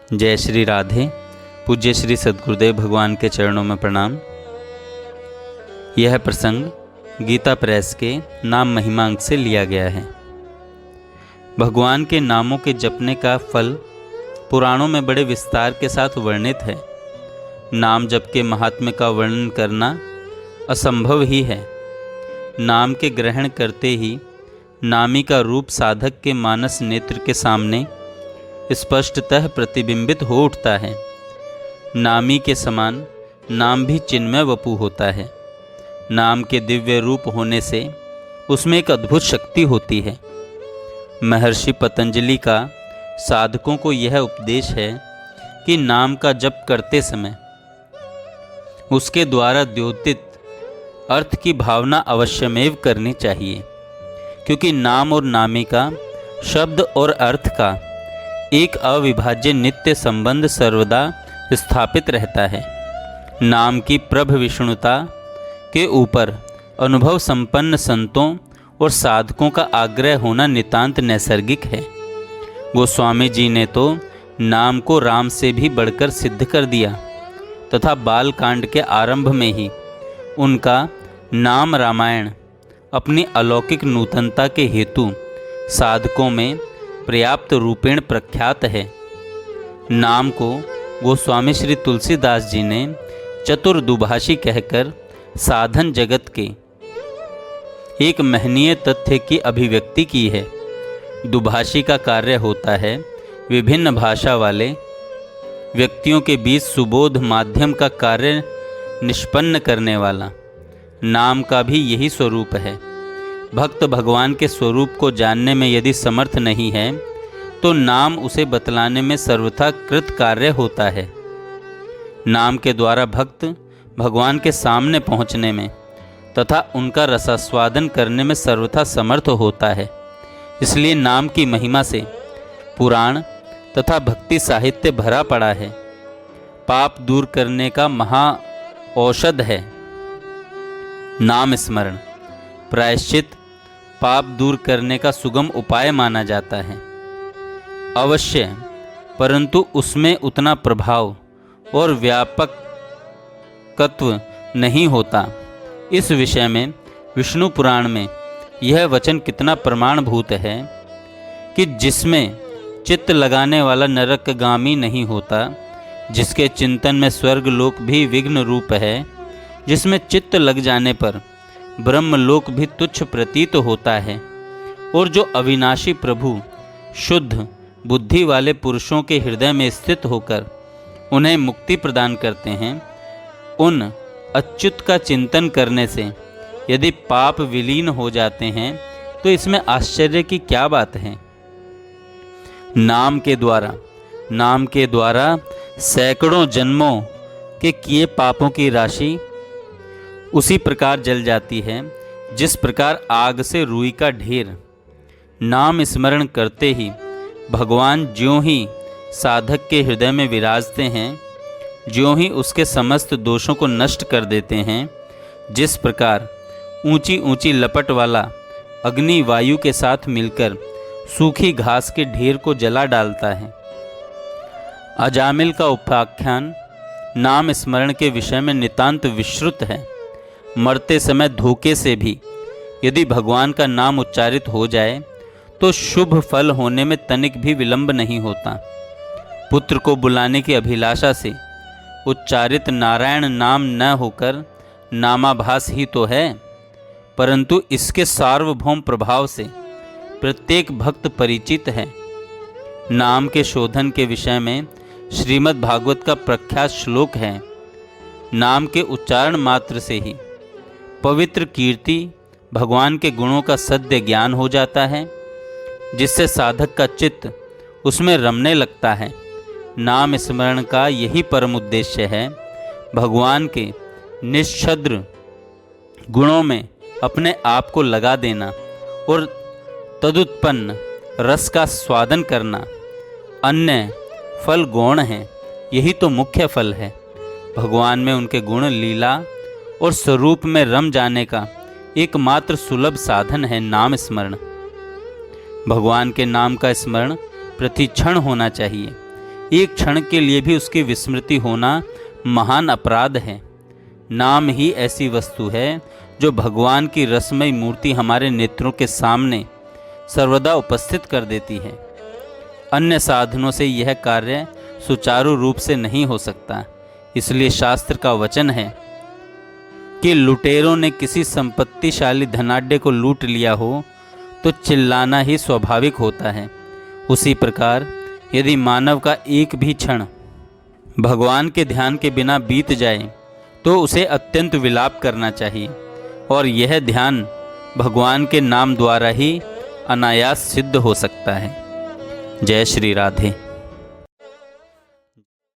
जय श्री राधे। पूज्य श्री सद्गुरुदेव भगवान के चरणों में प्रणाम। यह प्रसंग गीता प्रेस के नाम महिमा अंक से लिया गया है। भगवान के नामों के जपने का फल पुराणों में बड़े विस्तार के साथ वर्णित है। नाम जप के महात्म्य का वर्णन करना असंभव ही है। नाम के ग्रहण करते ही नामी का रूप साधक के मानस नेत्र के सामने स्पष्टतः प्रतिबिंबित हो उठता है। नामी के समान नाम भी चिन्मय वपु होता है। नाम के दिव्य रूप होने से उसमें एक अद्भुत शक्ति होती है। महर्षि पतंजलि का साधकों को यह उपदेश है कि नाम का जप करते समय उसके द्वारा द्योतित अर्थ की भावना अवश्यमेव करनी चाहिए, क्योंकि नाम और नामी का शब्द और अर्थ का एक अविभाज्य नित्य संबंध सर्वदा स्थापित रहता है। नाम की प्रभ विष्णुता के ऊपर अनुभव संपन्न संतों और साधकों का आग्रह होना नितांत नैसर्गिक है। गोस्वामी जी ने तो नाम को राम से भी बढ़कर सिद्ध कर दिया तथा बाल कांड के आरंभ में ही उनका नाम रामायण अपनी अलौकिक नूतनता के हेतु साधकों में पर्याप्त रूपेण प्रख्यात है। नाम को गोस्वामी श्री तुलसीदास जी ने चतुर्दुभाषी कहकर साधन जगत के एक महनीय तथ्य की अभिव्यक्ति की है। दुभाषी का कार्य होता है विभिन्न भाषा वाले व्यक्तियों के बीच सुबोध माध्यम का कार्य निष्पन्न करने वाला। नाम का भी यही स्वरूप है। भक्त भगवान के स्वरूप को जानने में यदि समर्थ नहीं है तो नाम उसे बतलाने में सर्वथा कृत कार्य होता है। नाम के द्वारा भक्त भगवान के सामने पहुंचने में तथा उनका रसास्वादन करने में सर्वथा समर्थ होता है। इसलिए नाम की महिमा से पुराण तथा भक्ति साहित्य भरा पड़ा है। पाप दूर करने का महा औषध है नाम स्मरण। प्रायश्चित पाप दूर करने का सुगम उपाय माना जाता है अवश्य, परंतु उसमें उतना प्रभाव और व्यापकत्व नहीं होता। इस विषय में विष्णु पुराण में यह वचन कितना प्रमाणभूत है कि जिसमें चित्त लगाने वाला नरकगामी नहीं होता, जिसके चिंतन में स्वर्गलोक भी विघ्न रूप है, जिसमें चित्त लग जाने पर ब्रह्मलोक भी तुच्छ प्रतीत होता है, और जो अविनाशी प्रभु शुद्ध बुद्धि वाले पुरुषों के हृदय में स्थित होकर उन्हें मुक्ति प्रदान करते हैं, उन अच्युत का चिंतन करने से यदि पाप विलीन हो जाते हैं तो इसमें आश्चर्य की क्या बात है। नाम के द्वारा सैकड़ों जन्मों के किए पापों की राशि उसी प्रकार जल जाती है जिस प्रकार आग से रुई का ढेर। नाम स्मरण करते ही भगवान ज्यों ही साधक के हृदय में विराजते हैं, ज्यों ही उसके समस्त दोषों को नष्ट कर देते हैं। जिस प्रकार ऊंची ऊंची लपट वाला अग्नि वायु के साथ मिलकर सूखी घास के ढेर को जला डालता है। अजामिल का उपाख्यान नाम स्मरण के विषय में नितांत विश्रुत है। मरते समय धोखे से भी यदि भगवान का नाम उच्चारित हो जाए तो शुभ फल होने में तनिक भी विलंब नहीं होता। पुत्र को बुलाने की अभिलाषा से उच्चारित नारायण नाम न होकर नामाभास ही तो है, परंतु इसके सार्वभौम प्रभाव से प्रत्येक भक्त परिचित है। नाम के शोधन के विषय में श्रीमद् भागवत का प्रख्यात श्लोक है। नाम के उच्चारण मात्र से ही पवित्र कीर्ति भगवान के गुणों का सद्य ज्ञान हो जाता है, जिससे साधक का चित्त उसमें रमने लगता है। नाम स्मरण का यही परम उद्देश्य है, भगवान के निश्छद्र गुणों में अपने आप को लगा देना और तदुत्पन्न रस का स्वादन करना। अन्य फल गौण हैं, यही तो मुख्य फल है। भगवान में उनके गुण, लीला और स्वरूप में रम जाने का एकमात्र सुलभ साधन है नाम स्मरण। भगवान के नाम का स्मरण प्रतिक्षण होना चाहिए। एक क्षण के लिए भी उसकी विस्मृति होना महान अपराध है। नाम ही ऐसी वस्तु है जो भगवान की रसमयी मूर्ति हमारे नेत्रों के सामने सर्वदा उपस्थित कर देती है। अन्य साधनों से यह कार्य सुचारू रूप से नहीं हो सकता। इसलिए शास्त्र का वचन है कि लुटेरों ने किसी संपत्तिशाली धनाढ्य को लूट लिया हो तो चिल्लाना ही स्वाभाविक होता है। उसी प्रकार यदि मानव का एक भी क्षण भगवान के ध्यान के बिना बीत जाए तो उसे अत्यंत विलाप करना चाहिए, और यह ध्यान भगवान के नाम द्वारा ही अनायास सिद्ध हो सकता है। जय श्री राधे।